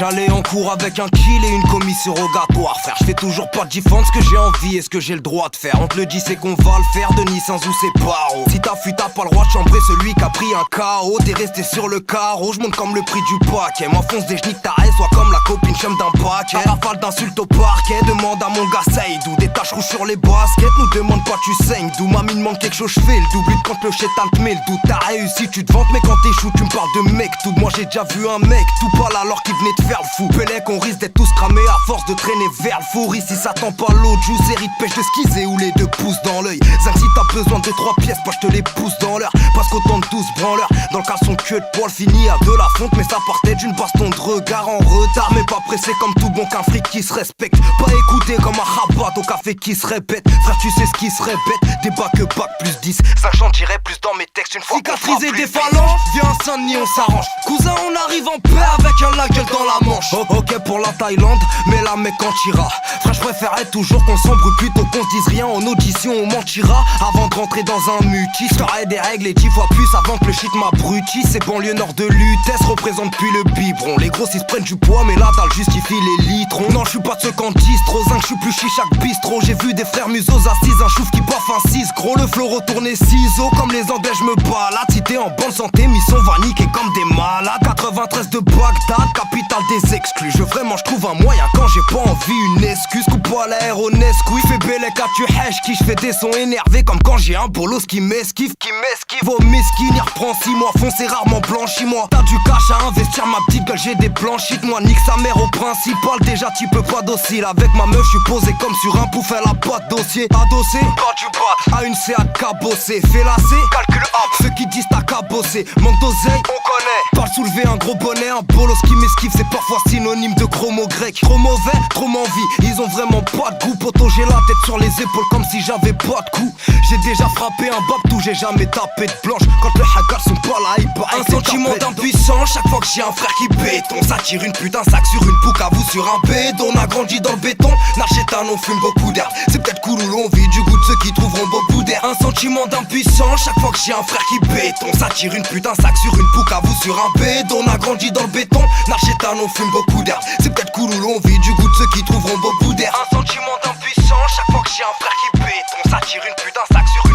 J'allais en cours avec un kill et une commis surrogatoire. Frère, je fais toujours pas de défense, ce que j'ai envie et ce que j'ai le droit de faire. On te le dit, c'est qu'on va le faire, Denis sans ou ses barreaux. Si t'as fui, t'as pas le droit de chambrer celui qui a pris un KO. T'es resté sur le carreau, je monte comme le prix du paquet. M'enfonce des geniques ta haie, soit comme la copine chum d'un paquet. Rafale d'insultes au parquet, demande à mon gars Saïdou. Des taches rouges sur les baskets, nous demande pas tu saignes d'où. Mamie demande quelque chose, je fais le double. Quand le chétan te met le doute, t'as réussi, tu te vantes, mais quand t'échoues, tu me parles de mec. Tout, moi j'ai déjà vu un mec, tout pâle alors qu'il venait de faire le fou. Pélec, on risque d'être tous cramés à force de traîner vers le four. Ici ça tend pas l'autre joue, série de pêche de skisé ou les deux pouces dans l'œil. Zinc, si t'as besoin de 3 pièces, moi je te les pousse dans l'heure. Parce qu'autant de 12 branleurs, dans le caleçon queue de poil fini à de la fonte. Mais ça partait d'une baston de regard en retard, mais pas pressé comme tout bon qu'un fric qui se respecte. Pas écouté comme un rabat au café qui se répète. Frère, tu sais ce qui se répète, des bacs plus 10. Ça chantirait plus dans mes textes une fois cicatriser des phalanges, viens à Saint-Denis on s'arrange. Cousin on arrive en paix avec un la gueule dans la manche. Ok pour la Thaïlande, mais là mec quand t'ira. Frère je préférerais toujours qu'on s'embrouille plutôt qu'on se dise rien. En audition on mentira avant de rentrer dans un mutis. J'aurais des règles et 10 fois plus avant que le shit m'abrutit. C'est banlieue nord de Lutèce, représente plus le biberon. Les grosses ils se prennent du poids mais là dalle justifie les litrons. Non je suis pas de ceux qui disent trop zinc, je suis plus chic chaque bistrot. J'ai vu des frères museaux assises, un chouf qui baffe un 6. Gros le flow retourné ciseaux, comme les Anglais je me balade. Si t'es en bonne santé, mission va niquer comme des malades. 93 de Bagdad, capitale des exclus. Vraiment je trouve un moyen quand j'ai pas envie, une excuse. Coupe à l'aéronesque, oui fais belle à tu hèche qui je fais des sons énervés comme quand j'ai un bolos qui m'esquive. Vos mesquines, il reprend 6 mois, foncez rarement blanchi moi. T'as du cash à investir ma petite gueule, j'ai des blanchites. Moi nique sa mère au principal, déjà tu peux pas docile. Avec ma meuf je suis posé comme sur un pouf, elle a pas de dossier. Adossé, quand tu bats, à une CA cabossé. Fais lasser, calcul up, ceux qui disent t'as qu'à bosser. Manque d'oseille, on connaît. Parle soulever un gros bonnet, un bolos qui m'esquive, c'est parfois synonyme de gros mots grecs. Trop mauvais, trop m'envie, ils ont vraiment pas de goût. Poto j'ai la tête sur les épaules comme si j'avais pas de coups. J'ai déjà frappé un babtou, j'ai jamais tapé de blanche. Quand les hackers sont pas là, ils paraît un sentiment d'impuissance. Chaque fois que j'ai un frère qui béton, ça tire une putain sac sur une pouque à vous sur un bédon. On a grandi dans le béton, Narchetan on fume beaucoup d'herbe. C'est peut-être cool où l'on vit du goût de ceux qui trouveront beaucoup d'air. Un sentiment d'impuissance, chaque fois que j'ai un frère qui béton, ça tire une putain sac sur une pouque à vous sur un bédon. On a grandi dans le béton, Narchetan on fume beaucoup d'herbe. C'est peut-être cool où l'on vit du goût de ceux qui trouveront beaucoup d'air. Un sentiment d'impuissance, chaque fois que j'ai un frère qui béton, ça tire une putain sac sur une